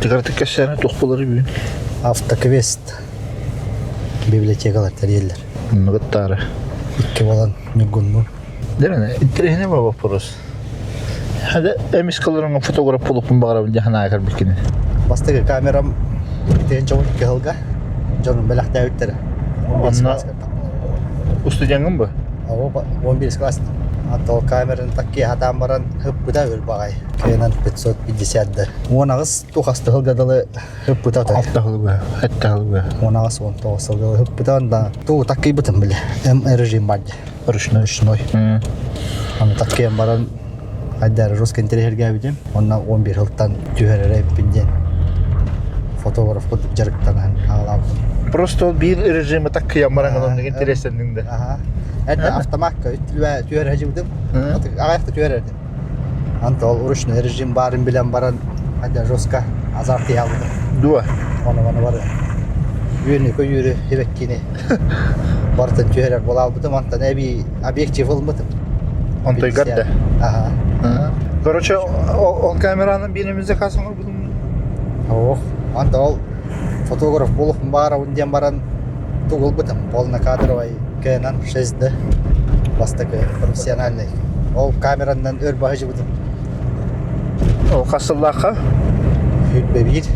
Тыгартык кәсәне тохпалары бүйін. Автоквест библиотекалар тәрелер. Нугаттары. Икки болан нүггүн. Дәрәне, интерехіне ба вопрос. Хәдә әмис кылырыңа фотограф болуппун бағарабын жахана айқар бекені. Бастығы камерам тен жауын кеғылға. Жонын бәліқті әуттері. Онна устудияңын ба? 11 класс. Антол камерын такки хатам баран хып бұта өл бағай. Кенан 550-ді. Онағыз туқасты ғылғадылы хып бұта тұр. Алтағылы ба, әттағылы ба. Онағыз 19 ғылғадылы хып бұта онда туғы такки бұтын білі. Режим барды. Ручной. Аны такки баран айдары русский интерьерге бідем. Онна 11 ғылттан түйәрі бінден фотограф бұдып жарықтан ағылабын. Просто bir rejimi takıyan marangalığında intereslendiğinde. Это автоматка, түйер әжеудім, ағаяқты түйер әрдім. Анты ол ұрышны режим барын білен баран, әді жосқа азарты алды. Дуа? Оны бары. Үйіні көйірі хебеккені бартын түйер бол албыдым, антан әбі объектив олмыдым. Онтай гадда? Короче, ол камеранын бенімізде қасың олбыдым? Анты ол фотограф болуқын бары өнден баран туғыл бұдым. Полна кадровай кенан 6-ді бастығы профессиональный. Ол камерандан өр бағы жібудым. Ол қасыллаққа? Хүлбе бір.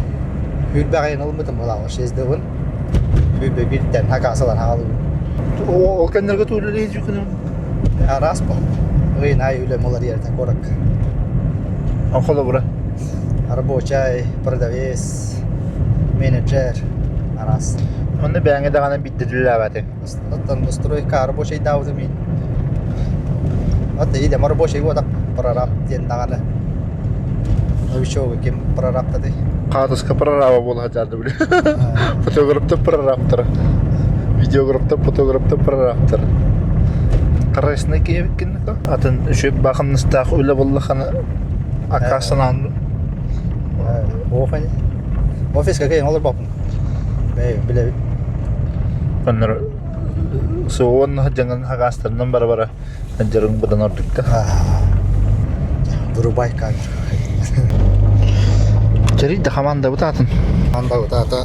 Хүлбе ғайын олмыдым олағы 6-ді ғын. Хүлбе бірден хақасылар хағалы ғын. Ол кәндерге төлі лейді жүкінің? Рас бұл. Ғайын ай үлем олар ерден қорық. Анқолы бұра? Рабочай, продавец, менеджер. Рас. Оны бәңі дағаны биттірілі әбәті? Оттан стройка рабочий дауды мен. Отты едем рабочий ғодақ прораб ден дағаны. Новичоғы кем прорабтады. Қадысқа прораба болға жарды білі. Фотографта прорабтыр. Видеографта фотографта прорабтыр. Қарайсына кейбік кенді? Атын үшіп бақыныстақ өлі болдықаны ақасын анды. Офисқа кейін олар бақын. Біле бит. Қаныр соғын жаңын ағастарынан бара-бара жарың бұдан ордықта. Вырубай камеру. Жарайды қаманда бұтатын? Қаманда бұтаты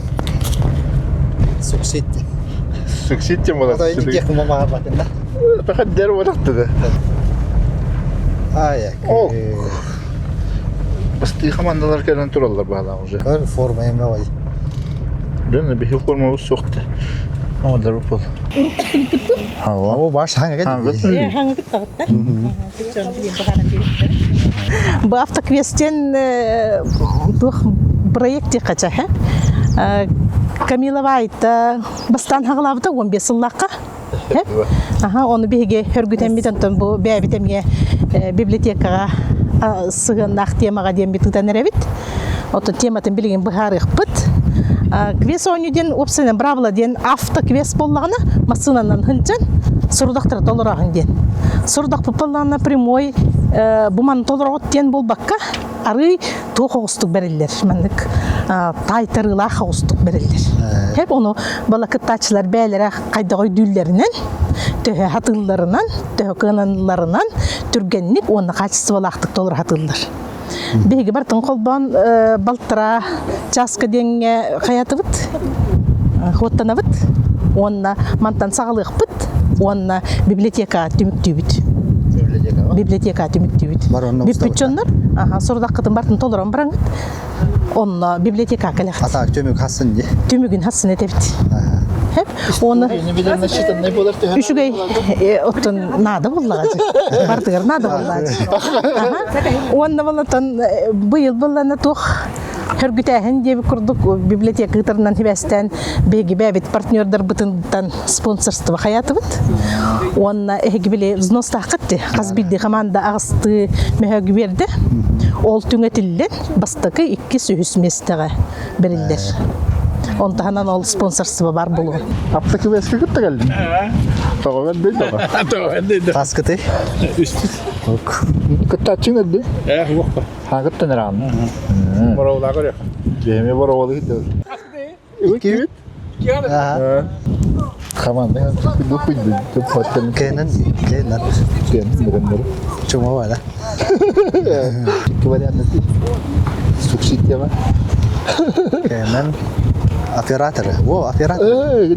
суксетті. Суксетті болады? Ода енді кеқім мамаға бақында. Пәқат дәрі бұтақты да? Ай-як. Басты қамандалар кәрін тұралар бағалар уже. Көр форма емі бай. Дәні бейі форма өз соқты. Қамандар бұпыл. О, баш хаңа кәді? Хаңа кәді. Бұл автоквесттен проекте қача. Камилова айтты, бастан хағылабыда 15 сыллаққа. Оны бейге өргітеммеден бұл бәбітемге библиотекаға сығынақ темаға дем бітігден әрәбіт. Оты тематын білген бұхарық бұд. Квес ойнуден опсайнан бравла ден автоквес боллағына масынанан хылжан сұрдақтыр толырағын ден. Сұрдақ бұпылағына прямой бұман толырағыт ден бол баққа ары тоқ оғыстық бәрелер. Мәндік тайтарылақ оғыстық бәрелер. Хеп оны балақыт тачылар бәлері қайдағой дүллерінен, төхі хатыларынан, төхі қынанларынан түргеннік оны қачысы балақтық толыр хатылар. Беги бартын қолбан балтыра жасқы денге қаяты бұд, хоттана бұд, онына мантан сағылық бұд, онына библиотека түміктүй бұд. Библиотека түміктүй бұд. Биппетчонлар, сұрдақ қытын бартын толыран бараңғыд, онына библиотека кәліғыд. Атақ түмік хасын де? Түмігін хасын әте бұд. Оны үшігей оттын нады боллағады. Бардығыр нады боллағады. Оны болатын бұйыл болланы тоқ Хөргүтәһен деп курдук библиотека гытырынан хибәстән беги бәбит партнердар бытындан спонсорство хаятыбыт. Онна эһги биле взноста кытты. Казбидди команда агысты мөхөг берди. Ол түңетиллен бастакы 2 сүйүс местеге берилдер. Онтаһанан ол спонсорство бар булу. Аптаки беске кытты келдин. Тоғын дейді оға. Тоғын дейді. Таскыты? Үстіз. Кытты ачың әді? Оқпа. Хағыттан әрағын? Бұраула көрек. Бейме бұрауалы кетті. Үкі? Қаманды күнді күнді. Кенен. Чума бала. Екі вариант әді. Суксит дема. Кенен операторы. Во, оператор.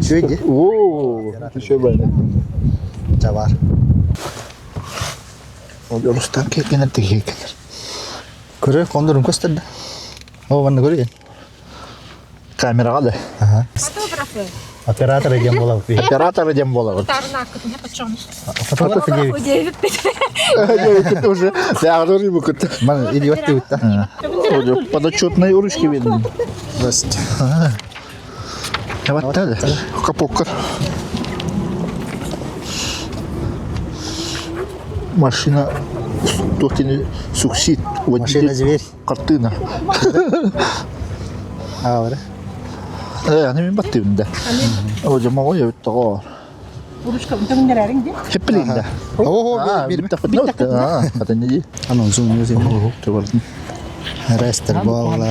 Шөйде. О, еще байна. Жабар. Орустан келген екен. Көрө кондурун көстөрдү. О, баны көргөн. Камераға да. Ага. Фотографы. Оператор эген болот. Оператор едем болады. Тарнак, я почем? Фотограф эген. Это уже. Я уже рыбу куту. Мана идиот деп та. Подотчетные урочки видно. Здрасте. Вот так. Капоккар. Машина тохтини суксит. Машина зверь. Картина. А, бара. Аны мен баттым да. О, жамаго я тоо. Урушка үтөңдөрәрин ди. Хеплин да. О, бир. Атаны. Анон зум музей. Товарны. Рестер бола.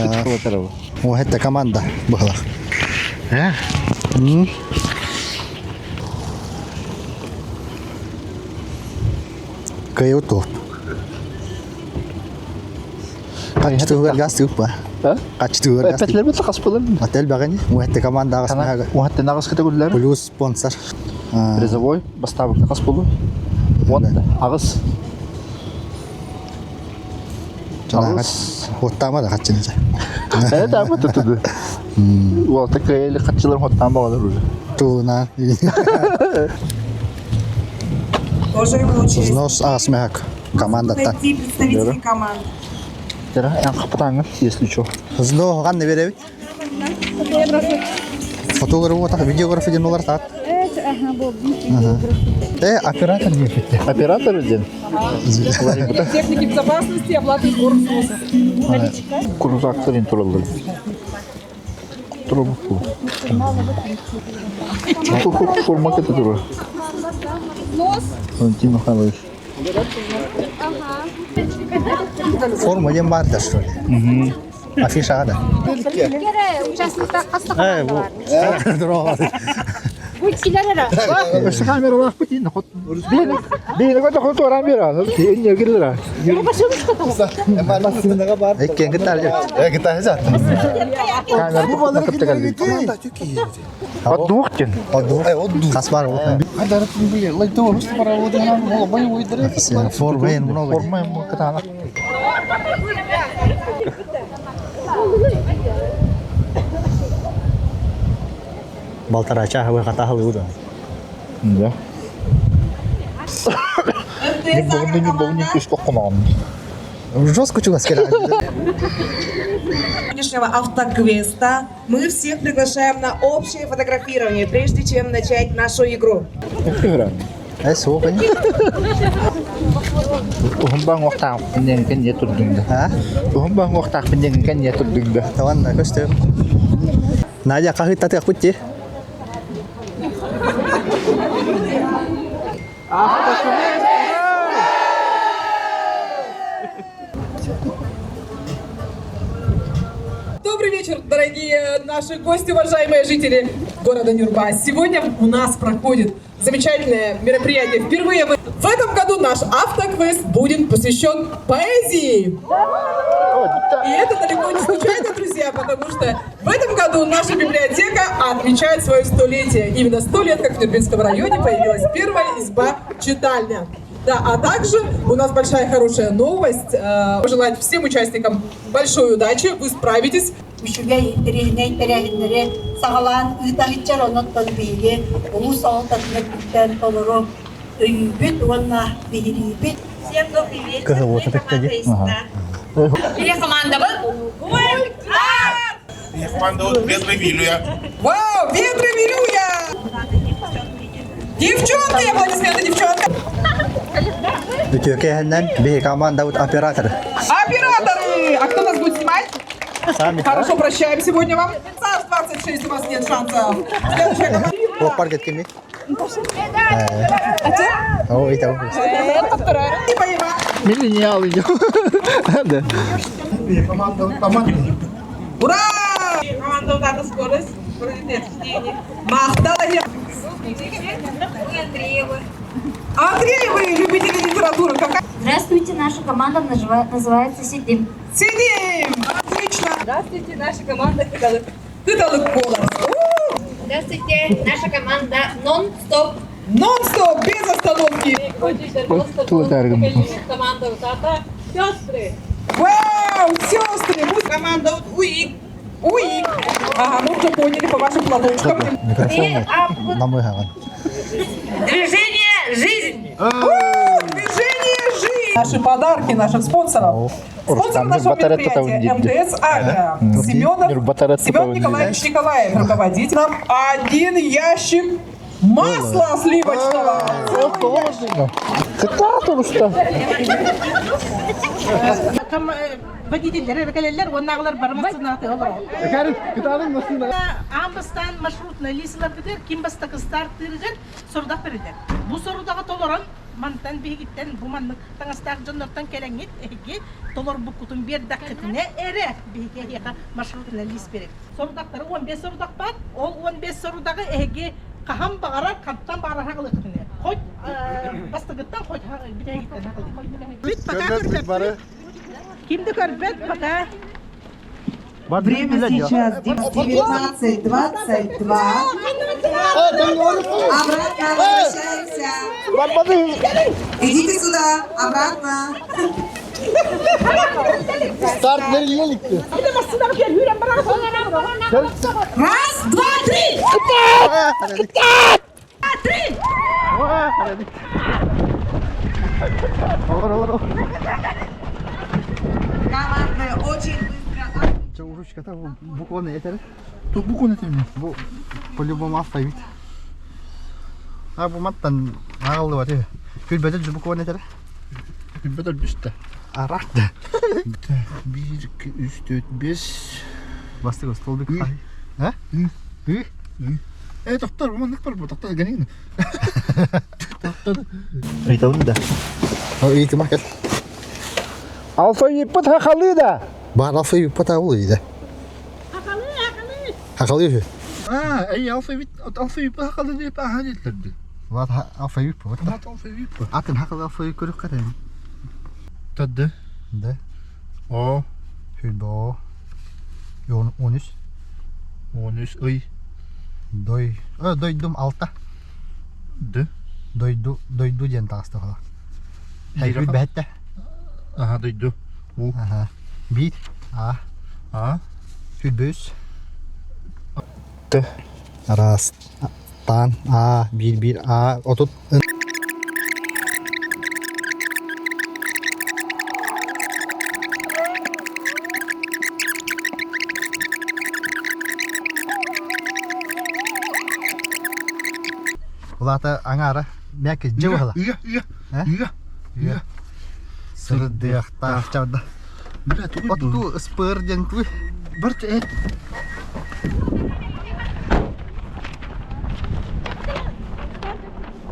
О, это команда была. Э? Кайотоп. Качтугар газ тупа. А? Качтугар газ. Петлер бит кас булар. Отель багани. О, это команда агасмага. Уатты нагас категориялар. Плюс спонсор. Призовой поставок кас булу. Вот агас. Агас. Хоттама да качынча. Это вот это. Вот такая или хотела вот там было уже. Туна. Уважаемые участники, Взнос агасмага. Команда та. найти представителей команд. Тера, я хапатанга, если что. Взнос ганны береби. Фотограф так, видеограф един олар таат. Оператор не фитте. Оператор один. Техники безопасности, оплаты сбора взноса. Крузакторин туралды. Туралды. Форма какая тура? Валентин Михайлович. Форма ем барда, что ли? Афиша ада. Участникта қастық Вот. Здорово. Бес камера var putin. Beni kata foto orang bira. Ini gila. Ekken gitar ya. Gitar hezat. Kamera bu bakıp tekalli. От двухтин. Касбар ол. Форма ен много. Форма ему катана. Балтарача хавы хатахал юда. Да. Не помню, что команд. Жестко чугас келе. Сегодняшнего автоквеста мы всех приглашаем на общее фотографирование, прежде чем начать нашу игру. Соқ не. Ухамбан вақтақ пенден кенде турдыңда. А? Ухамбан вақтақ пенден кенде турдыңда. Таван көстө. Надя кахыт татык путти. Добрый вечер, дорогие наши гости, уважаемые жители города Нюрба. Сегодня у нас проходит замечательное мероприятие. Впервые в этом году наш автоквест будет посвящен поэзии. И это далеко не случайно, друзья, потому что в этом году наша библиотека отмечает свое 100-летие. Именно 100 лет, как в Нюрбинском районе появилась первая изба-читальня. Да, а также у нас большая хорошая новость. Пожелать всем участникам большой удачи. Вы справитесь. Мишугай тереней теренере сагалан ытагичар оноттон биге улус алтатны күттен толору үйбүт уонна бирибит. Всем добрый вечер. Кого вот это кстати? Или команда Вау, ветры Вилюя! Девчонки, аплодисменты, девчонки! Өтөкеһеннән бе команда вот оператор. Операторы! А кто нас будет снимать? Сами. Хорошо, прощаем сегодня вам. ЦАР 26, у вас нет шансов. Следующая команда. Попар кеткенме? О, это. И поема. Миллениал идет. Да. Ура! Команда вот эта скорость. Махтала. Андреевы, любители литературы. Какая? Здравствуйте, наша команда называется «Сидим». Сидим! Отлично! Здравствуйте, наша команда Кыталык голос. Здравствуйте, наша команда «Нон-стоп». Нон-стоп, без остановки. Команда «Утата». Сестры. Вау, сестры, мы команда УИК. УИК. Ага, мы уже поняли по вашим платочкам. Микрофон на мой гаван. Движение «Жизнь». Движение «Жизнь». Наши подарки наших спонсоров. Спонсор нашего мероприятия МТС «Агро». Семен Николаевич Николаев, руководитель. Нам 1 ящик масла сливочного. Водительler, erkekler, onlarlar barmasına atıyorlar. Ambastan marşrutuna liseler gider, kim basta kızlar tırıgır, soruda verirler. Bu sorudağı toloran, mantan bir gitten, bu manlık tanıstak canlardan gelen git, tolor bu kutun bir dakikine ere bir yaka marşrutuna lise verir. Sorudakları 15 sorudak var, o 15 sorudağı ege kaham bağırar, kaptan bağırar haqlı kutune. Koy, basta gittan koy, bir de gitten haqlı. Bit bakar Kimdi körpet пока? Время сейчас 19:22. Обратно возвращаемся. Идите сюда, обратно. Старт nereye gitti? Раз, два, три. Командная очень быстро. Че уручка-то буквально это? Тут буквально это мне. Bu по-любому автовит. А bu mattan ağlı var ya. Kül bedel bu bukvana это? Bedel üstte. Araktı. 1, 2, 3, 4, 5. Bastık o stol bir kay. Ha? Doktor, bu manlık var bu doktor gelin. Doktor. İyi tamam da. O iyi tamam gel. Alfayı pıt hakalı da. Bahar alfayı pata oluyor. Hakalı. Ha, iyi alfayı pıt hakalı diye bahar ettirdi. Wat alfayı pata. Wat alfayı pıt. Atın hakalı alfayı körük kadar. Tadı. De. O. Hülbo. Yon 13. 13 ay. Doy. Doydum altta. De. Doydu jentasta falan. Hülbo behette. Aha duydu. Aha. Bir. A. Ha. Hülböz. De. Ras. Tan. A. Bir. A. Otut. Ulata angara. Merkez jauh lah. Iya. Iya. Serdeak tak cawda. Berat tuh. Waktu spur jeng tuh. Berat.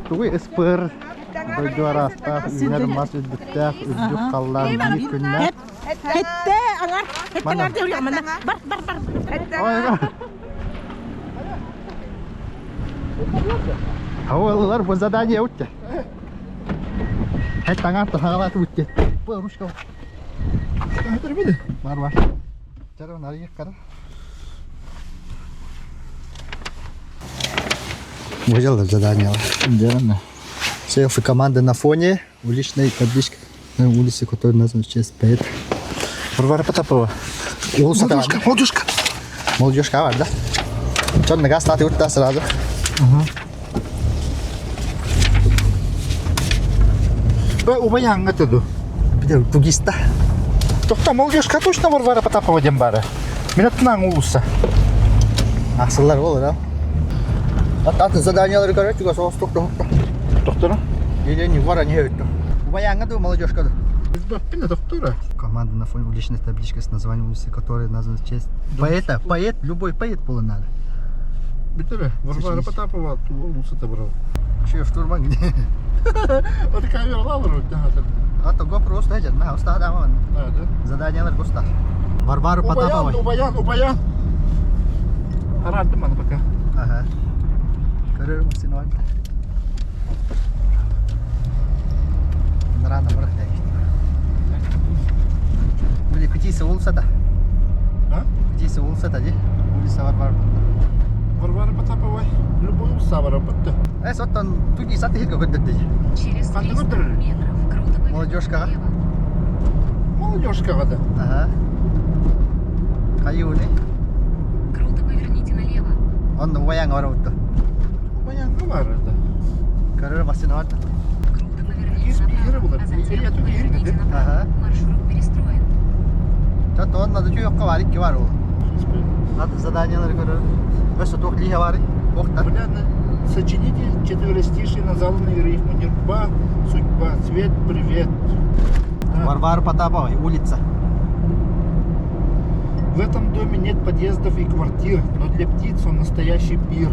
Tuh spur. Berjuara staff iner masuk detak ujuk kalam di kena. Hette angar, hette angar dia udah mana? Bar. Oh ya. Havalılar bu zadanya uçtu. Hep tangan tangan uçtu. Bu Rusya. Var. Cara nari kara. Выжил задание. Верно. Селфи команда на фоне, уличная табличка на улице, которая названа сейчас Пет. Варвара Потапова. Молодежка. Молодежка, да? Что на газ стати вот сразу? Убаян это. Бедер тугиста. Тохта молодежка точно Варвара Потапова дембары. Минутнан улуса. Асылlar olur ha. Hatta заданиялар görüyor ki o stok. Доктора? Или не вора не это. Убаян это молодежка. Пина доктора. Команда на фоне уличной таблички с названием улицы, которая названа в честь поэта. Поэт, любой поэт было надо. Битера, Варвара Потапова улуса-то брал. Че, штурман где? Вот камера лавру, да. А то GoPro стоит, на уста даман. Да. Заданиялар густа. Варвара Потапова. Убаян. Рад ман пока. Ага. Görüyor musun o? Rana bırak da işte. Böyle küçüğse olsa da. Ha? Здесь улица тади. Улица бар. Варвара Потапова любой усава работа. Соттан туги саты хилга көддөй. Через Қанды 300 көтерілі? метров круто поверните Молодежкаға? налево. Молодежка да. Ага. Каюни. Круто поверните налево. Он ваян ора утты. Понятно бар да. Көрөр басын ора. Круто поверните Егер булар. направо, а затем Я тут поверните егер. Ага. направо. Маршрут перестроен. Чат он надо чуйокка бар икки бар ол. Надо заданиялар көрөр. Өсө токлиге бар. Окта. Понятно. Сочините четверостишие на заданную рифму «Нерба», «Судьба», «Цвет», «Привет». Варвара Потапова, улица. В этом доме нет подъездов и квартир, но для птиц он настоящий пир.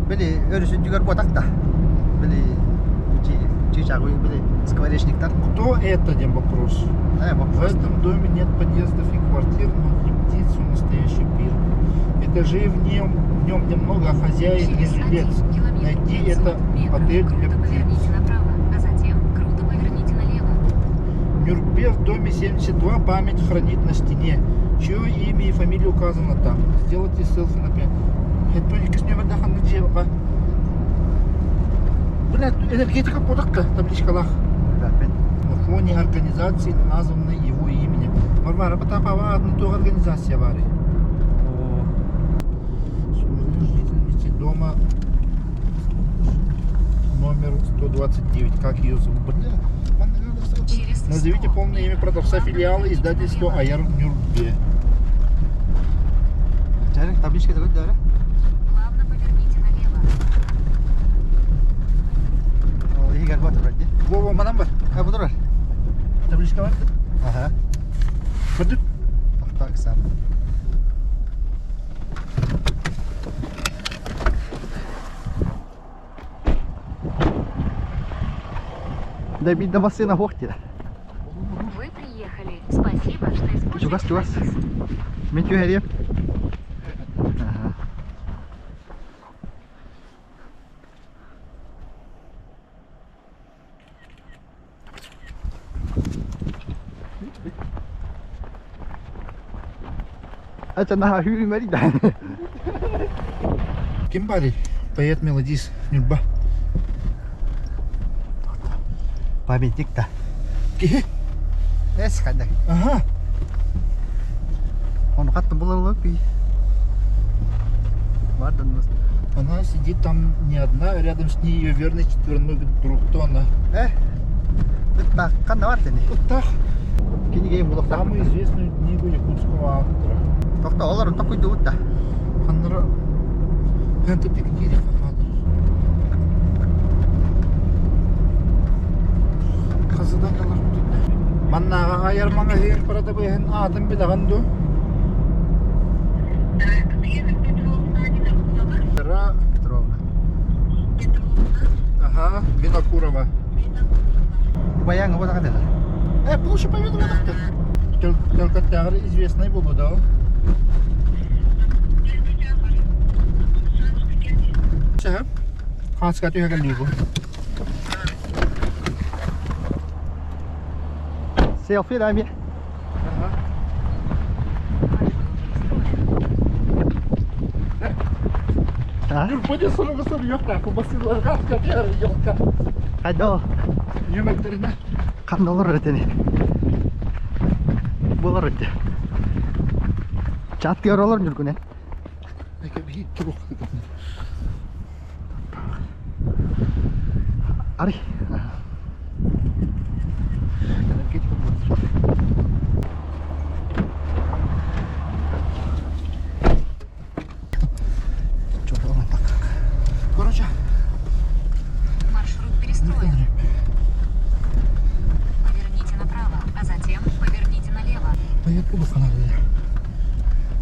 Били өрүсүндүгөр ботакта. Били чичагуй били скворечниктар. Кто это, один вопрос. В Вопрос. этом доме нет подъездов и квартир, но для птиц он настоящий пир. Этажей в нем немного, а хозяин не Через жилец. 1 километр Найди 500 это метров отель для круто птиц. поверните направо, а затем круто поверните налево. В Нюрбе в доме 72 память хранит на стене. Чье имя и фамилия указано там. Сделайте селфи на пять. Это не киснева даханна джева. Блядь, энергетика подакка, табличкалах. На фоне организации, названной его именем. Варвара Потапова, одна то организация вари. Жительницы дома номер 129. Как ее зовут? Бля, Через назовите 100 полное имя продавца филиала издательства Аяр Нюрбе. Жарик табличка да көддөр. плавно поверните налево. Ол егер ботор бәлде. Вова, мадам бар. Будыр бар. Табличка бар. Ага. Көрдік? Так сам. Да бит да бассейна хохтира. Вы приехали. Спасибо, что используете Чугас. такси. Мен тюхерем. Ага. Это на хюри марида. Кем бари? Поэт мелодист Нюрба. Памятник-то. Ке? Кандай. Ага. Он қатты боларлық бей. Бардан бас. Она сидит там не одна, рядом с ней ее верный четверной друг. Кто она? Бітті қанда бар тәне. Вот так. Кенеге мұлықтар. Самую известную книгу якутского автора. Тоқта олар ұнта құйды ұтта. Ханнара. Это пикнири фахадыр. Қазыдан ялар бұтыды. Маннаға айармаңа хейін парада бәйін атын білаған ду. Петровна. Ага, Винокурова. Баяңы бода қадыр. Лучше поведомляться. Только тягры известный был, да? Все. Ханска тюга лигу. Селфи да ми. Пойди сорок ёпта, побасила ханска тягры ёлка. Қайда? Емектеріне. Қандай олар өтені. Болар өтті. Чатты олар жүргіне. Ари. Короче. Маршрут перестроен. Поверните направо, а затем поверните налево. Поет буду каналы.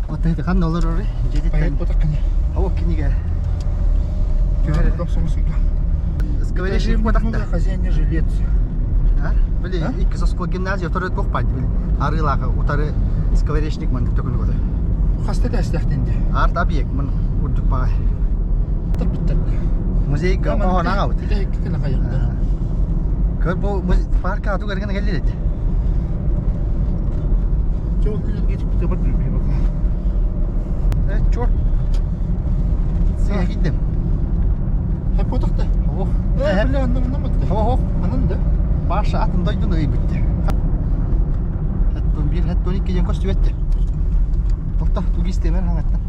Вот это қандай олар ұры. Поет бұтаққаны. Ауық кенеге. Сковоречник ботақта. Хозяин не жилец. Били, икки соскол гимназия тұры тоқпайды. Били, арылағы ұтары сковоречник мұн төкіні көді. Хасты да істяқтенде. Арт объект мұн үрдік бағай. Тырпыттыр. Музей оғын аға өті. Биде кікіні қайықты. Көр бұл парка ату кәргені кәлі еді. Жоқ, энергетик біте бар білмей Marsha atın doydun iyi bitti. Hatta bir hatta 12 gen koştu etti. Tokta tu istemer hangattan.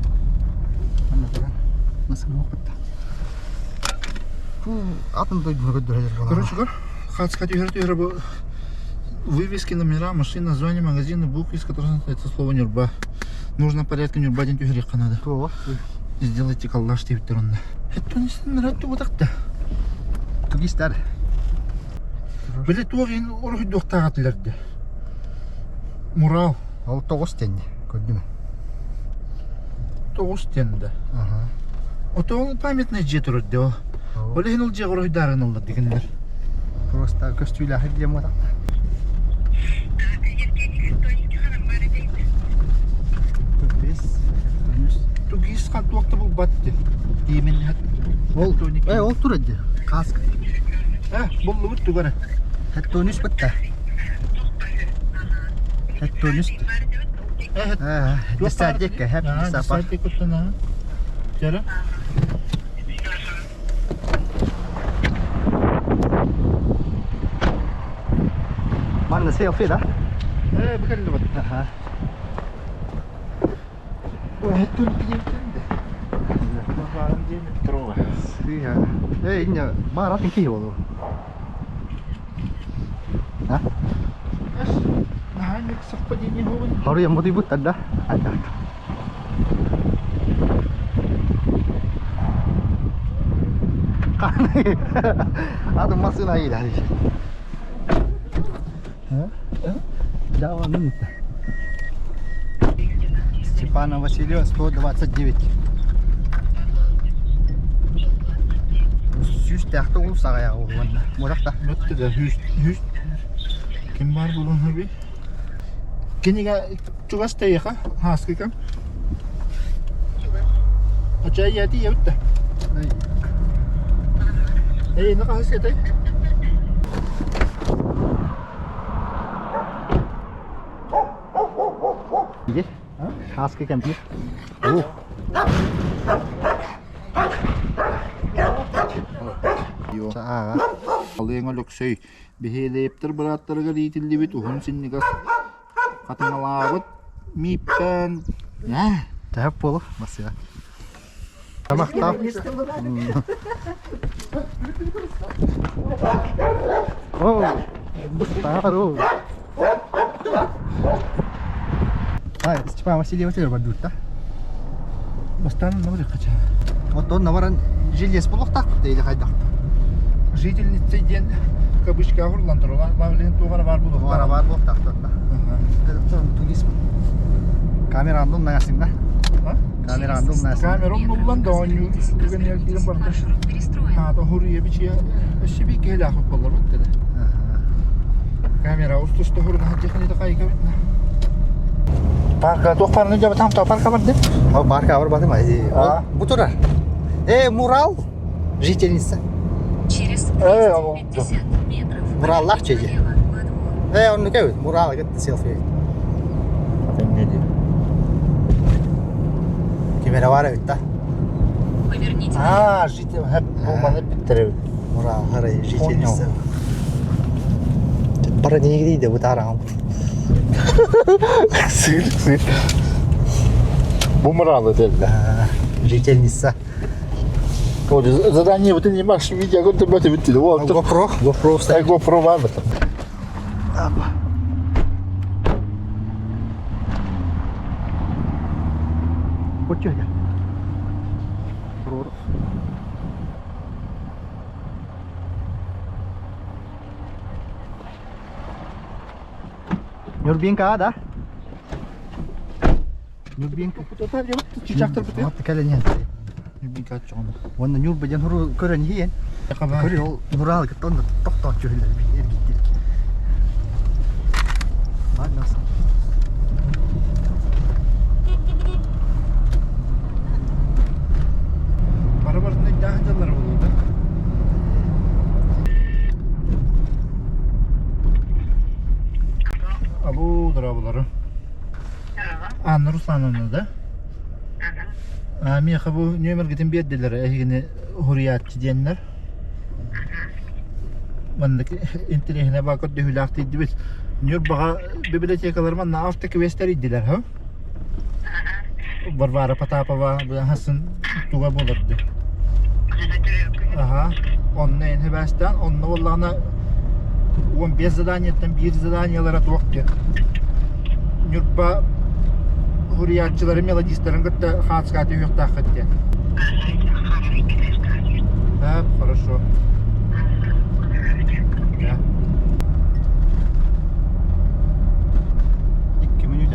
Anlatırım. Nasıl muhabbet? Atın doydun gördüler bana. Короче, хацкать играть bu вывески номера машин, название магазина, буквы, из которых это слово нюрба. Нужно порядка нюрба день тюгерек надо. Сделайте коллаж тип турунда. Это не нравится вот так-то. Тугистер. Биле тугин орхи доктагатлерде. Мурал. Ол 9 тенге көрдүм. 9 тенде. Ага. Ото памятный же турду. Оле хинул же орхи дарынылды дегендер. Просто костюля хидем вот так. Тугис хан туакта бул батты. Имен хат. Ол ол турады. Каск. Болду бут тугара. Хаттонус битта. Хаттонус. Десадек хап сапар. Десадек кутана. Жара. Манна селфи да? Бекелде бат. Аха. Хаттон кийимтенде. Баарын деме трова. Сия. Иння баратын ки болду. Ha? Наханек совпадение хован. Harus yang motif ada. Ada. Kan. Ada masuk lagi dah. Jawa minta. Степана Васильева 129. Жүз тәхті ол сағая олғанда. Модақта. Mötte de hüst. Kim var bulun abi? Kiniga chugas teja haske kam. Acha yati yutta. Naka haske tay. Gel. Haske kam bir. Oh. Sağa. Алыйыңа лөксөй. Бехелептер быраттарга литилли бит ухун синнигас. Катыңалабыт миппен. Тәп болу басыга. Тамақтап. О, старо. Ай, Степан Васильевич бардут та. Бастан набыр кача. Вот он наваран жилес булуктак дейли кайдак. Жительница ден кабышка хурландырылар. Лавлен тугара бар булук. Бар булуктак да. Тугис. Камерандын нагасың да? Камерандын нагасың. Камерон буллан да оню кеген ялкилен барды. То хурие биче шиби келах болар бит. Камера устусты хурна хатехни да кайга битна. Парка тохпарны жаба там парка барды. Парка бар бады ма? Бу турар. Мурал жительница. Через 250 метров. Мураллар чеги. Он кевит, мурал get селфи. Камера var evet da. Поверните. Житель hep olmalı bitirir. Мурал харай жительница. Бара не гиди bu tarağım. Sır. Bu muralı değil. Жительница. Вот задание вот ты не можешь видео, как ты это видели. Вот GoPro стоит. GoPro вам это. Вот что я. Нюрбинка, да? Нюрбинка. Чичактыр бит. Вот такая нет. Нюрбинка ачыгын. Оны нюрба жан хуру көрөн ийен. Көрө ол мурал кетонда токтоп жүрүлөр бир эргиттер. Ладно. Барабарында жаһанжалар болду да. Абу дырабылары. Анна Руслановна да? Мен bu nömer gidin berdiler. Ehini hurriyatçı diyenler. Мандaki interehine bakıp dühülakti dibit. Nür bağa bibliotekalarıma na автоквестер иддилер, ha? Varvara Patapova hasın tuğa bulurdu. Aha. Onunla enhebesten, onunla vallahına 15 zadaniyetten bir zadaniyalara tuğdu. Nürba hurriyatçıları, melodistlerin gıtta xatskatı yok taqqıttı. Да, хорошо. Да. 2 minut.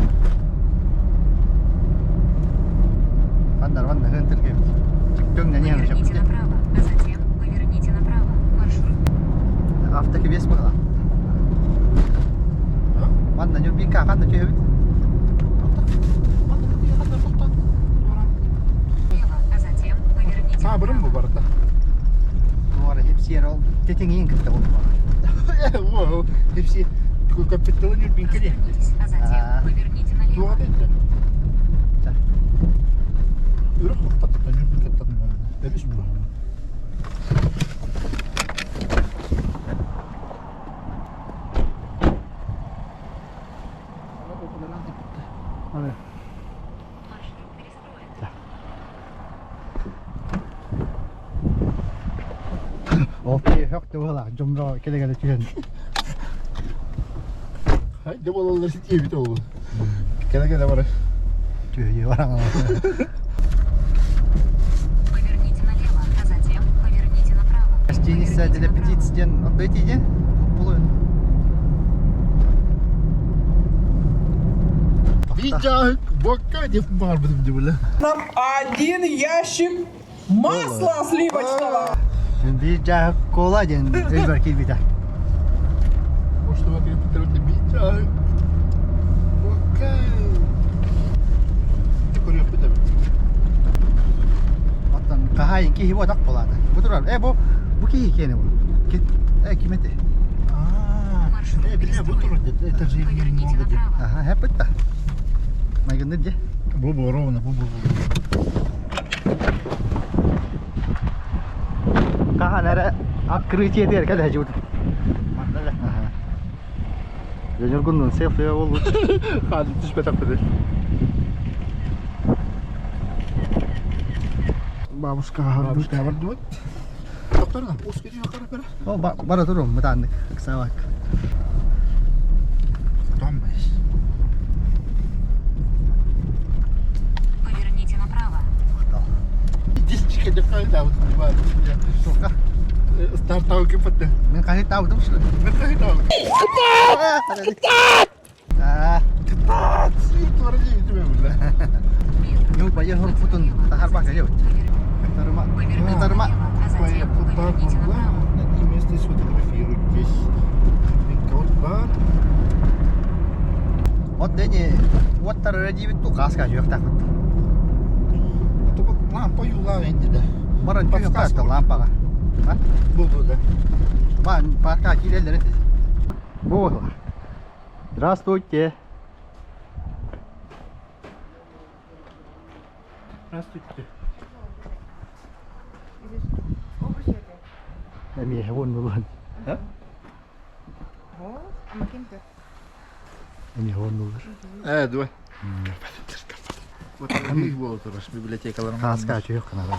Ванда хентер кеп. Төгнә не яңа Поверните направо, а затем поверните направо. Маршрут. Автоквест була. Ванда не бика ханда кеп. Влево, а затем поверните Sabırım bu barda. Bu ara hepsi yer ol. Teteğin gitti oldu. Wow, hepsi kapitalı Nür bin kere. Остановитесь, а затем поверните налево. Tuğa dedi. Ürük patladı Nür bin kere tadın onu. Öyle mi bu? Маршрут перестроен. Okey, yok da valla. Cumra kele tüyen. Haydi bolalar sitiye bit oldu. Gele var. Tüyü var ama. Поверните налево, а затем поверните направо. Гостиница для птиц отдайте, полу. Видя, бока не вмар будем дивля. Нам 1 ящик масла сливочного. Bir cah kola den belki bir de. Может, вот я потребую видя. Бока. Koruyor bir de. Hatta kahayın ki hibo tak kola da. Bu durar. Bu ki hikayeni bu. Kimete. Aa, bile bu tur dedi. Etaji Поверните dedi. направо. Aha, hep bitti. Mayın ne diye? Bu ровно, bu. Kaha nere akkırıcıya der kada hacı. Aha. Junior gunun selfie oldu. Hadi düşme takdedi. Babushka var diyor. Doktor da us gidiyor yukarı. Oh, bara turun betandık. Kısa bak. Там бes. Поверните направо. Дисчика дефайда вот var. Soka. Start tahu ke peta. Ben kasih tahu tuh. Ngerti tahu. Ah, Ketat. Itu orang itu memang. nyu bayar huruf putun tahar bak aja. Terima. Terima. Твоя пупа была. На этом месте сфотографируют здесь. Бар. Вот дени. Вот таради бит туh kas kaju tak. Это вот лампа юла енді. Баран juga pas ke lampa kan. Hah? Bu da. Ban parka kilerleri. Bu. Здравствуйте. Здравствуйте. Emi hewon duluan. Ha? Emi hewon dulu. Давай. Вот их было тоже библиотека Kas kaju yok kenapa?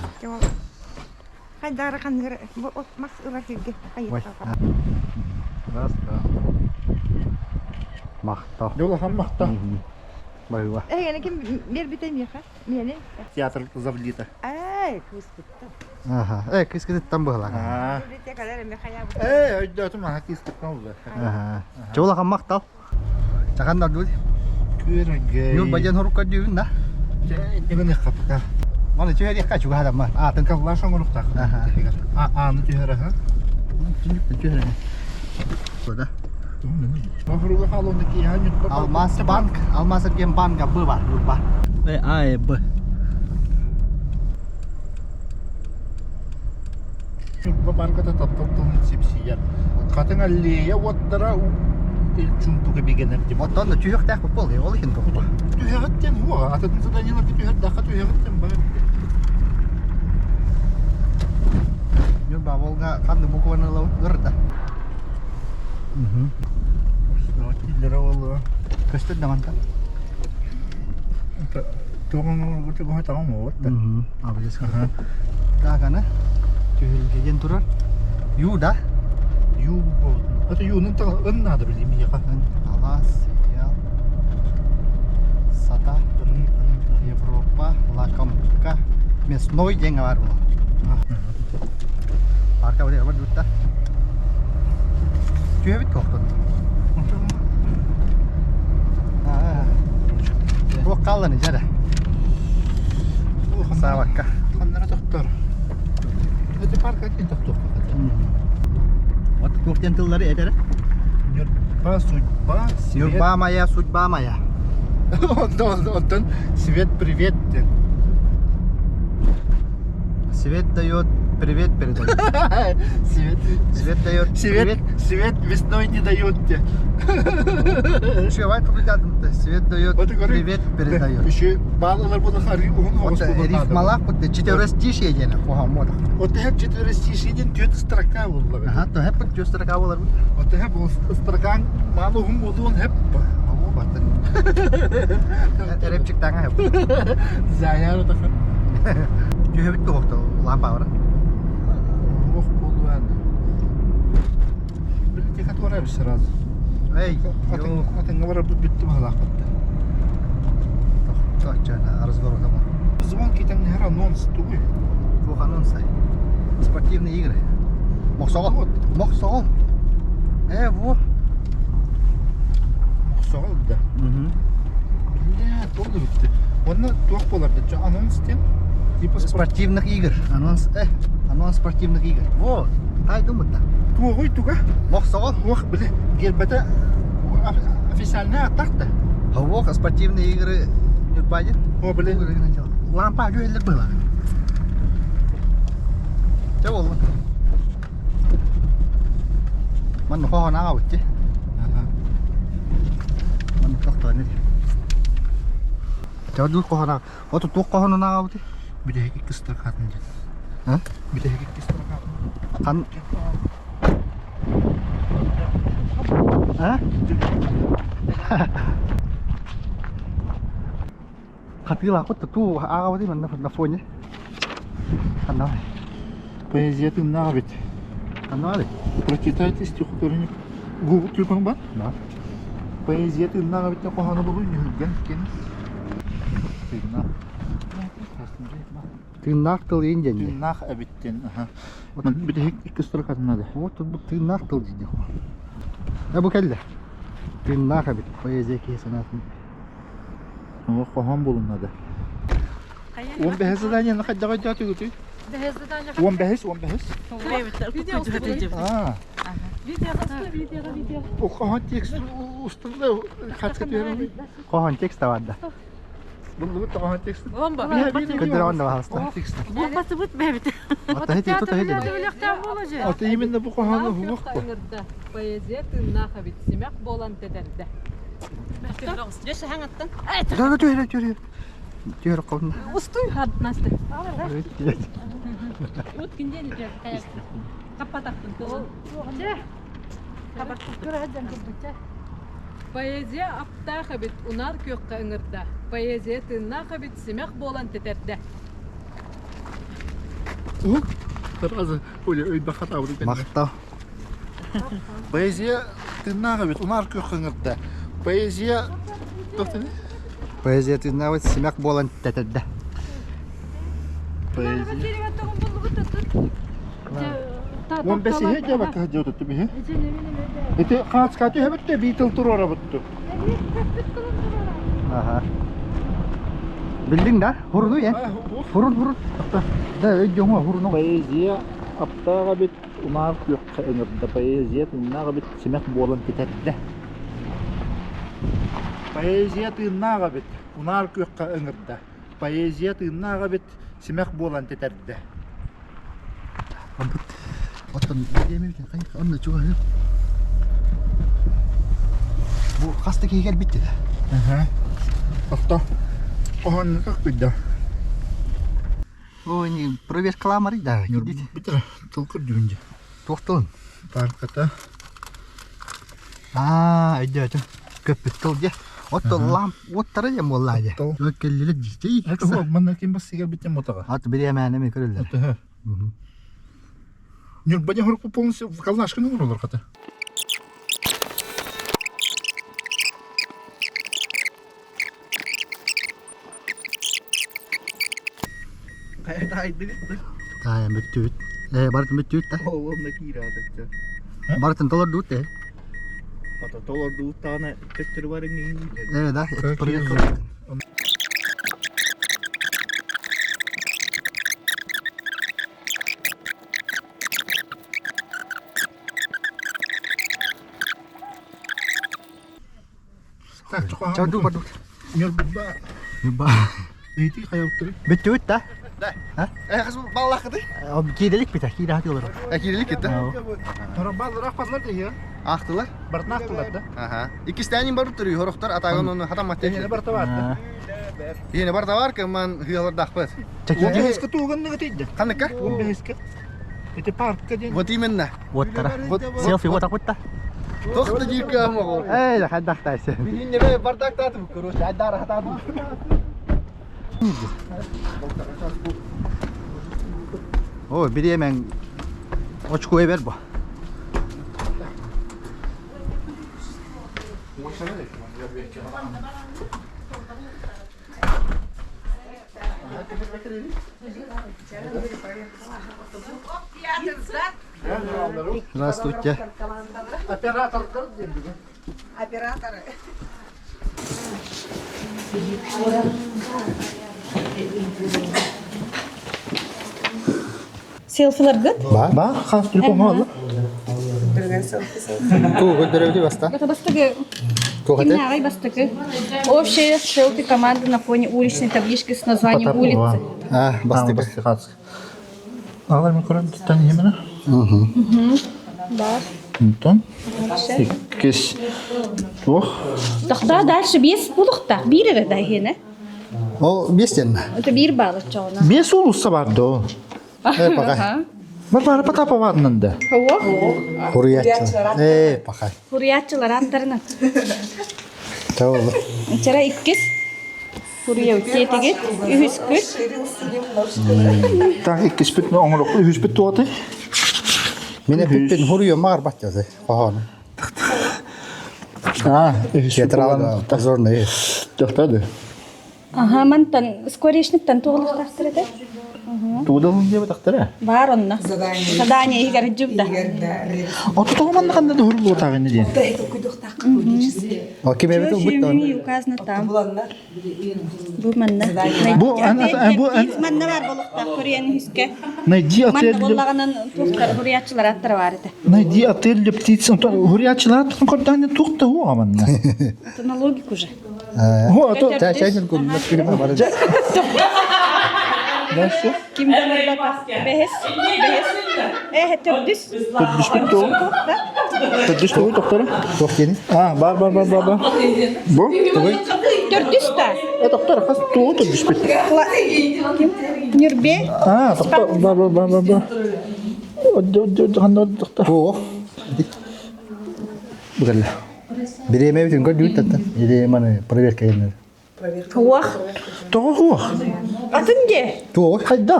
Хайдара хангэр вот мас ылатыгы Ой. Раз, два. Махта. Yola ham maqta. Baywa. эне ким бер битем яха мене Театр Завлита. кус битта Aha. Kız kız tam böyle. битте кадер ме хая Öyle mah hakis kaldı. Aha. Coba kan maktal. Jangan dah dulu. Kürege. Yul bagian huruf kaju dah. Ini nih kapka. Mana cuy dia kaju ada mah. Ah, Tengkap langsung nguruk tak. Anu cuhara ha. tunjuk cuy. Sudah. Mahruga halondaki yani. Almas Bank, Almas Game Bank gặp bơ bà, lupa. Ai bơ. Babanka da tatlı sipsiyer. Katın alliye wattara çünkü kebigener gibi. Oton da çocuk tak kupol ya, oleh itu. Tüyhatten huwa, atadın zadanyalar ki tüyhat daha tüyhatten bak. Yul ba Volga kan da buku warna laut gerda. Лера олу. Көстөр даманта. Тоғын өте бұға тағам ол. Абылес қана. Дағаны түйілгеден тұрар. Ю да? Ю бол. Это юның тағы ыннады білейм еқа. Алас, Сериал, Сата, Европа, Лакомка, Мясной ден бар бұл. Арқа өте бар дүтті. Түйе бит қоқтын. Бұл қалдың жәрі. Сабаққа. Қандыра тоқтар. Это парк әткен тоқтар. Вот көктен тылдары әдері? Нюрба, судьба, свет. Нюрба моя, судьба моя. Онтон свет, привет. Свет дает, привет передает. Свет дает, привет. Свет весной не дает тебе. Еще вайт рядом-то. Свет дает, привет передает. Еще балалар bunu харри он Вот рифмалах вот четверостишие дена коха мода. Вот hep четверостишиеден 4 строка булды. Ага, то hep 4 строка булар. Вот hep ол строкаң малыгым болды он hep. Ого батын. Репчик таңа hep. Заяр да. Түйе бит коқта лампа бар. Ох болды анда. Білте қатырабыз сразу. Эй, атыңа барып битті балақытты. Точно, разговор там. Звон кетен не анонс туй. Двух анонсов. Спортивные игры. Мохсогол. Мохсогол. Во. Мохсогол да. Бля, толды битті. Оны туақ боларды. Анонс тен. Типа спортивных игр. Анонс. Анонс спортивных игр. Во. Тай думать-то. Туғой туға. Мохсогол. Ох, бля. Гербата официальная атака. Во, спортивные игры. Нюрбадин. О, бля. Лампа жөйлер было. Че болды? Маны қоған аға өтте. Маны тоқтау не де. Че дүл қоған аға. Оты тоқ қоғанын аға өтте. Біде екі кістір қатын деді. Біде екі кістір қатын. Қатығыл ақытты ту аға өтте мен на фоне. Қандай? Поэзия ты навіть. Қандай? Прочитайте стихотворение. Google телефон бар? Да. Поэзия ты навіть на қоғаны болу не үлген кен. Тыңнақ тыл енден. Тыңнақ әбіттен. Біде екі кістір қатын ады. Вот бұл тыңнақ тыл дейді. Бұл кәлді? Тыңнақ әбіт. Поэзия кейсінатын. Оға қоған болуын ады. Он бәхі заданияны қайдаға жаты көтей? Он бәхіс? Видео. О қоған текст ұстында қатқы беремей? Қоған текст тавады. Бұл қоған текст? Көдір оңда бағалысты. Бақпасы бұт бәбіт. Аты именно бұл қоғаны ұлық қо. Поэзия тыңнаға бит. Семек болан тедерді. Жөші хаңаттың? Түйері қауында. Ұстой хаднасты. Өткінден қаппатақтың. Поэзия аптаға бит. Унар көкқа үңірді. Поэзия тыңнаға бит. Семек болан тедерді. Таразы өйді қата бұды. Мақтау. Поэзия тыңнаға бит. Унар көкқа үңірді. Поэзия... Поэзия тыңнаға бит. Семек болан тедерді. Поэзия... Он бәсіге де баққа жауды түбі. Это қағатскаты әбітті бейтіл тұрора бұтты. Білдің да? Хұрыну е? Хұрын. Да, өйді оңа хұрыну. Поэзия аптаға бет ұнар көкқа үңірді. Поэзия тыңнаға бет семек болан тетәді. Поэзия тыңнаға бет ұнар көкқа үңірді. Поэзия тыңнаға бет семек болан тетәді. Оттан демей екен, қайық, онда чуға жеп. Бұл қасты кейгел бітті да. Оқта, оған қақ бұйда. Ой, не, проверь каламары, да, Бітір, тұлқыр жүнде. Тоқтылын. Парқата. Öyle. Köpüt ol ya. Ottollam, ottara ya molla ya. Ökkellilik ciddi. Bana kim bas sigar bitti motaga. At bir yemeğine mi kırılır? Нюр бадя хорку полностью в колнашку не уролор хата. Kaya müttüt. Baratın müttüt de. Oğlum ne kira da. Baratın dolar dut de. Ata dolar du tane tekleri var en Evet da. Tak çok Çau dut. Nюр ба. Ba. Iti kayak teri. Müttüt de. Ha? Kız ballah kıdı. O kidelik biter. Kide hadi olur. Kidelik gitti. Orang bal rahpaslar da ya. Aktılar. Bartnak aktılar da. Aha. İkisi tane barut duruyor. Horoktar atagan onu hatam matte. Yine barta var. Yine barta var ki man hıyalar dağpet. Он без катуга не гатидde. Kanıka? Он без кат. Это парк каден. Вот именно. Вот тара. Селфи вот так вот та. Тохта жирка мого. Да хадах тайсы. Бигинне бе бардак татып көрөш. Айдар хатады. О, бир емен очкуя бер бу. Здравствуйте. Оператор Операторы. Селфилар гыт. Ба, хас телефон алды. Ку гөлдөрөбү баста. Это бастыгы. Кохате. Гимнагай бастыгы. Общая селфи команда на фоне уличной таблички с названием улицы. Басты. Алар мен көрөм тани эмне? Да. Антон. Кес. Ох. Тогда дальше без булыкта. Бири да хене. О, бестен. Это бир балык чоғына. Бес улуса барды. Пакай. Бар патапа ватнында. Хауа. Хурриятчылар. Пакай. Хурриятчылар аттарынан. Тавыл. Чара иккис. Хуррия үтетеге. Үхіскүт. Так, икки спитне оңлоқ, үз бит туаты. Мене пиппен хуррио мар баттязы. Кахан. Театралда позорный. Тохтады. Ага, мантан скорешниктен туғылықтақтырды. Тудалын деп тақтыра. Бар онна. Задание игер жүбда. Аты тоғман қанда да хурбу тағыны ден. О, кеме бету бутта. Указано там. Бу манна. Бу Манна бар болықта, Кореяны хүске. найди Манна отель. болағанын туқтар, хуриятчылар аттары бар еді. Найди отель для птиц. Хурячылар тұқын қорданы тұқты ху аманна. Это на логику уже. Ху, а то Чайчайын күн мәскүлі бар. Дальше. Ким дамырлата? Бехес? Төрдіс? Төрдіс бітті ол. Төрдіс бітті тоқтары. Тоқтені. Бар. Бұл? Төрдіс та? Тоқтары, қас туғы төрдіс бітті. Нюрбе? Тоқтар, бар. Қанда тоқтар. О. Бұғалла. Бір еме бітін көр дүйт таттан. Еде маны проверка енер. Туақ? Тоғы хуақ. Атын де? Туақ. Қайда?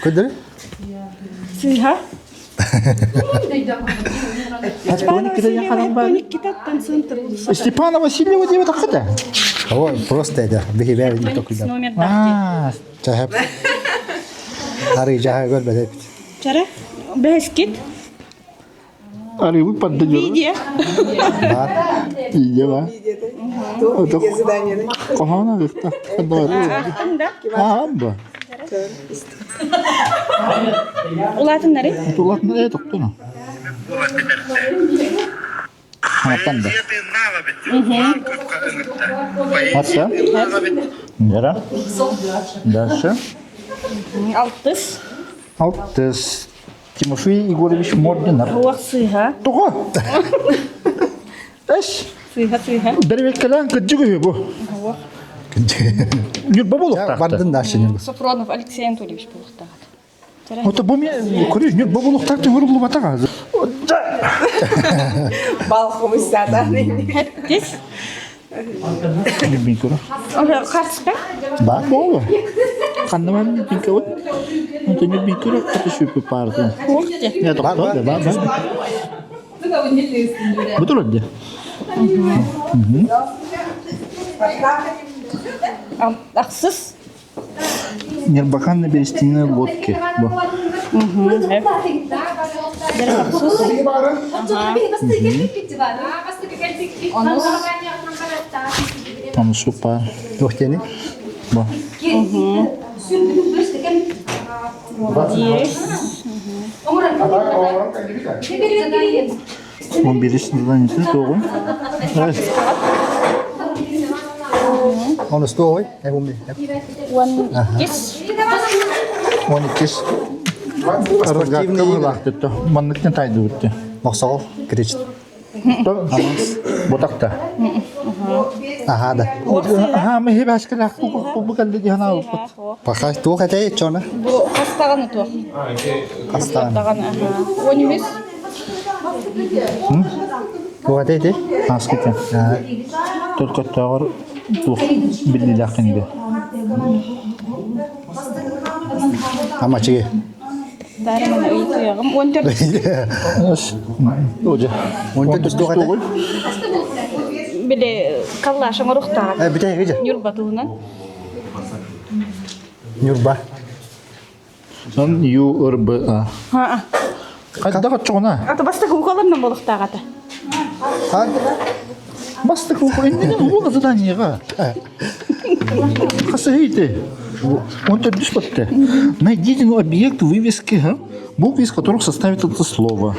Көдірі? Сыйха? Степана Васильева деп тақыда? О, просто это. Бігі бәрі не тоқида. Номер дақти. Чахап. Ары жаға көрбәді. Чара? Бехес кит? Арыбы подда Видео? Видео, ба? Қохана қиқта. Ақтын да? Ба. Улатын нәрі? Улатын тоқтыны. Қанаттан да. Атса? Жара. Дальше. Алтыс. Тимофей Егорович Мординар. Уақ сыйха? Тоғы? Әш? Сыйха. Дәрвет кәлән күджігі бұл. Уақ. Юрба болуқтақты. Бардын да ашын. Сафронов Алексей Анатольевич болуқтағады. Ота бұл мен көреш, юрба болуқтақты ғырылы батаға. Балқымыз сада. Тез. Бинкура. Қарсыққа? Бар болу. Қандаман бинкура. Антони бинкура қатышып парды. Нет, бар. Бутылы де. Ақсыз? Нербаканны берестіне лодки. Там супа. Тухтени. Ба. Он бересін заданетін тоғын. Onu sto oi, em không đi. Он кеш. Разгадка лақты то. Маннықтен тайды өтті. Мақсал кричит. Ботақта. Ага, да. Ага, мы хебе ашкал аққу бұқалды дегена ауыппыт. Пахай тух это и чона. Бұл қастағаны туақ. Астан. Он емес. Тух это и. Аскекен. Только тағыр тух білді лаққынды. Ама чиге. Дарымын үй тұяғым. 14. Оже. 14 тух это. Біле қаллашың ұрықтағы. Бітей кеже. Юрбатуынан. Нюрба. Сон ЮРБА. Қайдағы чоғына? Аты бастық ұқаларынан болықтағы аты. Бастық оқу, енді ол заданиеға. Қасы хейті. Он төрдіш бітті. Найдите объект вывески, буквы из которых составит это слово.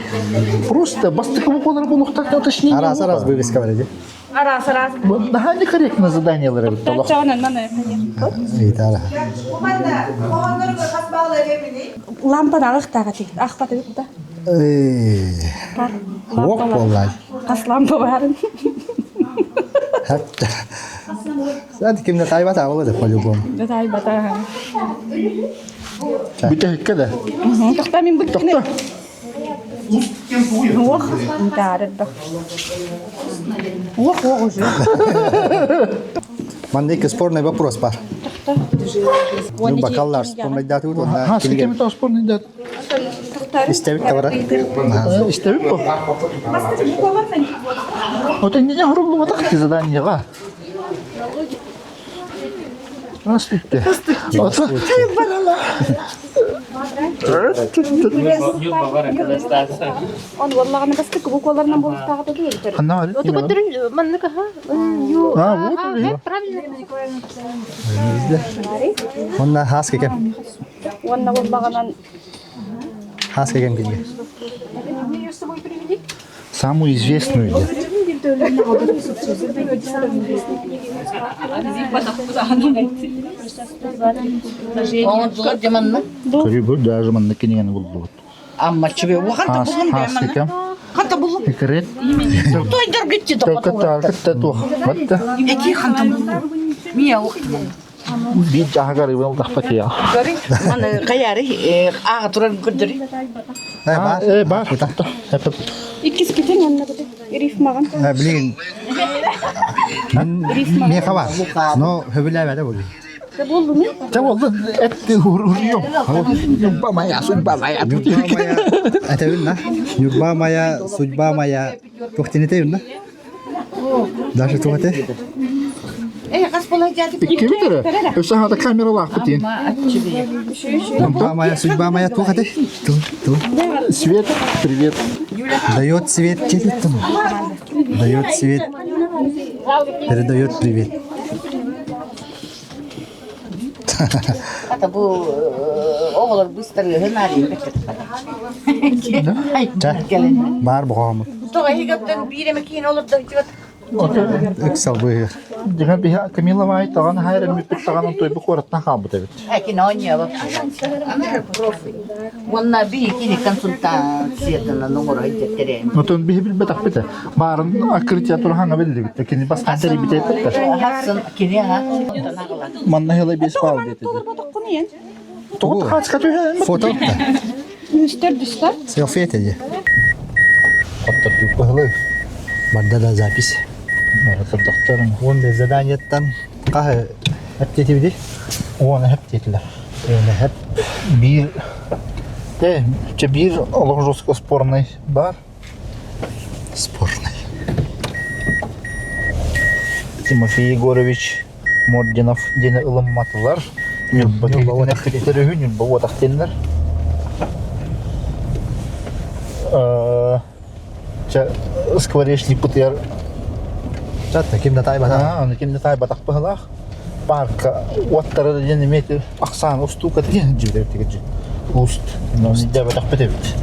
Просто бастық оқулар болықтақта уточнение. Арас вывеска вроде. Арас. Да, некорректно заданиелер бітті. Жағынан мана. Витара. Лампаны ағықтағы тек. Ақпаты өтті. Оқ болай. Қас лампа барын. Хәтті. Сәді кімді қайбат ауылы по-любому. Жатай бата. Бүте кәді? Тоқта мен бүттіне. Тоқта. Оқ. Дарыды. Оқ уже. Мандайка спорный вопрос бар. Ну, бакаллар спорный даты вот Ага, с какими то спорный дат? Истевик товара. Истевик по? Вот они не грубо вот так заданиеға. Здравствуйте. Он валлағаны бастық бұқаларынан болықтағы да дейір. Қанна бар? Оты көттірін манныка ха? Онна хас кекем. Онна валлағанан Хас кекем келге. Самую известную идет. Көрі даже манны кенегені болды. Amma çibe o hanta bulun Хас кекем. Hanta bulun. Екірет. Toydur gitti de Только так, тух. Вот да. Eki hanta bulun. Miye o. Bir cahagari был тахпак я. Görün. Mana kayarı ağa turan güldürü. Бар. Бар. İkisi biten onunla bu da. Erif mağan. Bilin. Мен хабар. Но хөбіләбәді бұл. Ne buldu mu? Sen oldu etti vuruyor. Yumbamaya, sunbamaya. Әтәуін на. Нюрба мая, судьба моя. Тоқтен етеуін на. Даже тоқте. Kas bulacak? İki bitir. Öse hada kameralar kutin. Нюрба моя, судьба моя тоқте. Свет, привет. Дает свет телетон. Дает свет. Передает привет. Hatta bu oğullar bыстро hınarıyım. Бар бұғамы. Toğa higaptan bir yemek yiyin olur da Үксал бұйыр. Деген bir Камилова ait таган хайр ми бит таган той бу коратна кабы дебит. Ekin oynuyor. Onlar bir ikili konsultasyonda numara getireyim. Но тон би бил бетак бите. Барын акритя турханга белди бит. Кини бастан тери бите бит. Hasan kini ha. Манна хела бес бал бите. Тот хац кату. Фото. Üstler düşler. Селфи етеді. доктор Тюпахлы. Бардада запись. Это доктор. Он без заданиеттан қағы әптеті біде? Оны hep dediler. Оны әп. Bir Олонжоско спорный бар. Спорный. Тимофей Егорович Мординов дені ылымматылар. Нюрбавотақтенлер. Скворечник путер. Жатты, кемді тай бата? Аны кемді тай батақ бұғылақ. Парка оттары дені меті ақсан ұстуқа деген жібіріп тегеджі. Уст. Но не дәбі тақ бітебіт.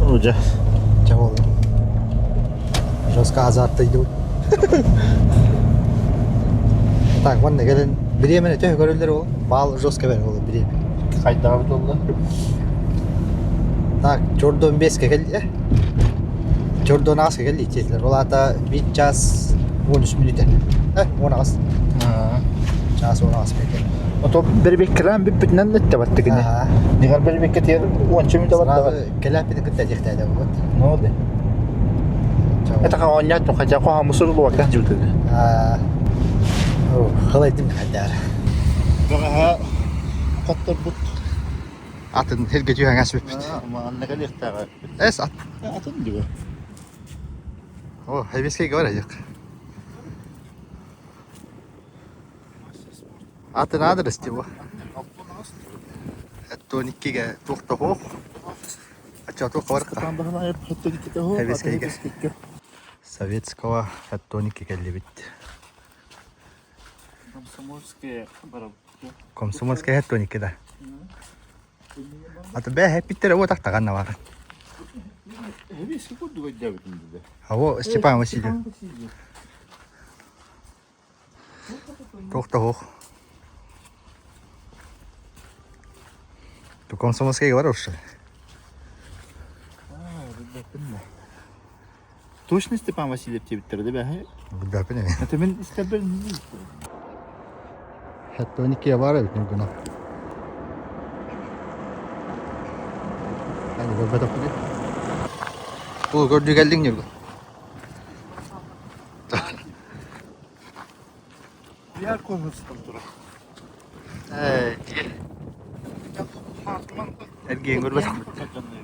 Уже. Чего? Жестко азартты идут. Так, ванна келін біремен өте көрілдер ол. Бал жестко бер ол біремен. Қайдағы болды? Так, Jordan 5-ке келді. Jordan 6-ке келді ететілер. Ол ата 1 час 13 минуты. 10 час 10 минуты. Ото bir bekkiren bir bütünden de battı gene. Ne kadar bir bekketir 10 minut battı. Сразу келаппен кітті дектеді вот. Ne oldu? Это как он нет, хотя кого мы сразу ловак там живут. Қалай деймін қайдар. Ага. Қаттар бұт. Атын хелге жүйен әсіп өтпейді. Маған не қалиқ тағы. Әс ат. Атын дейбі. О, хайбескеге бар әйек. Атын адрес дейбі. Әттониккеге тоқты хоқ. Ача тоққа барыққа. Хайбескеге. Советского әттоникке келді бітті. Комсомольская әттоникке да. Аты бә әппеттері о тақтағанна бар. Аво Степан Васильев. Тоқта хоқ. Ту комсомольская бар оршы. Точно Степан Васильев тебіттерді бә? Бұда піне мен. Это мен істәбір не? Әттоникке бар өтін күні. Әне бұл бәтіп күні. Бұл көрді келдің не бұл? Yer konusunda durur. Ergen көрбәтіп күні.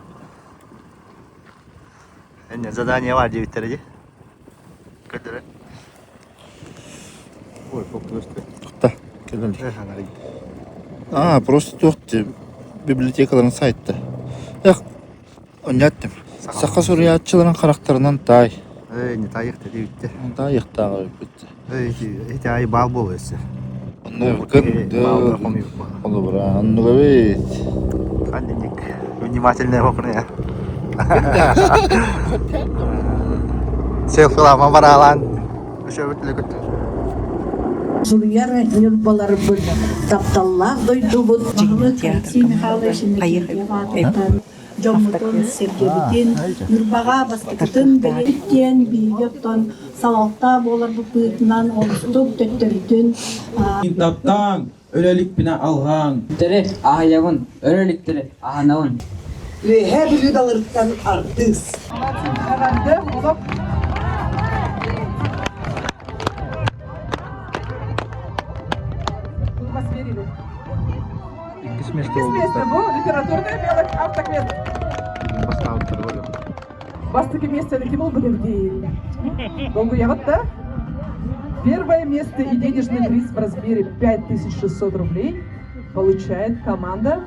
Әне задание var diye bitirecek. Kötü. Ой, попусти. Та, келем. Просто тоқты библиотекаларының сайтта. Оняттым. Сақа сурiyatçıların karakterinden tay. Не тайықты деп бітті. Тайықтағы бітті. Эти ай бал бол өсі. Onu kındı. Onu bura. Onu evet. Кандинник. Внимательный оқыны ya. Селфилама баралан. Өші өтілі күтті. Жульяр нюрбалар бұл тапталлах дойду бұл Алексей Михайлович Жоммутон Сергеевтен Нурбаға басқытын белеттен бейгеттон салалта болар бұл бұйтынан олыстық төттірітін Таптан өлелік бina алған Тірі ағайауын, өлеліктірі ағанауын Her yüdalarından ardız. Место было литературный белок автоквет. Бастыки место таки был бы людей. Долго я вот да? Первое место и денежный приз в размере 5600 рублей получает команда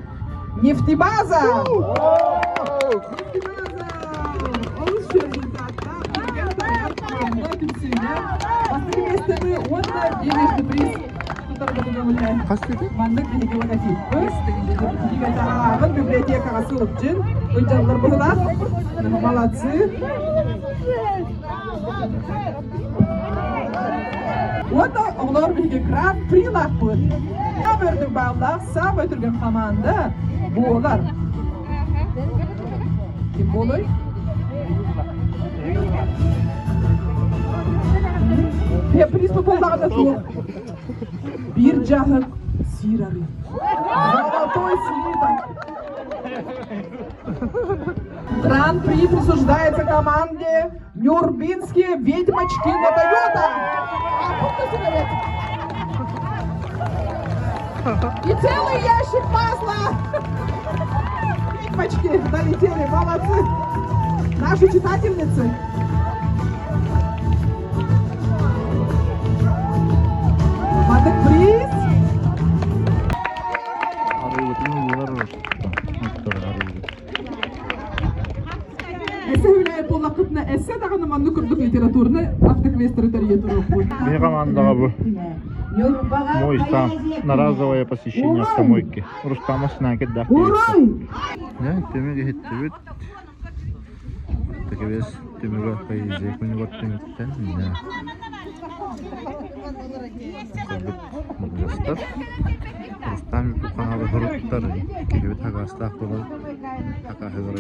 Нефтебаза! Нефтебаза! Лучший результат, да? Бастыки место мы отда денежный приз. Мандык биһиги логотиппыз. Дигатагын библиотекага сылып жүр. Өйжанлар быгылар. Молодцы. Вот олар биһиги гран-при лакпыт. Сам өрдүк балдар, сам өтүргөн команда болар. Ким болой? Приз болдагында жок. Bir cahık sirarı. Zolотой слиток. Гран-при присуждается команде Нюрбинские ведьмочки на Тойота. И целый ящик масла. Ведьмочки долетели, молодцы. Наши читательницы. Приз. Эссе хүләй буллакытны эссе дагы манны күрдүк литературны автоквест территория туры. Мне команда бу. Мой сам на разовое посещение автомойки. Рустам Аснакет да. Да, ты мне говорит, так вес ты мне поездил, у него ты да. Достав. Рустам bu kanalı hırıtlar. Gibi takasla falan takası var.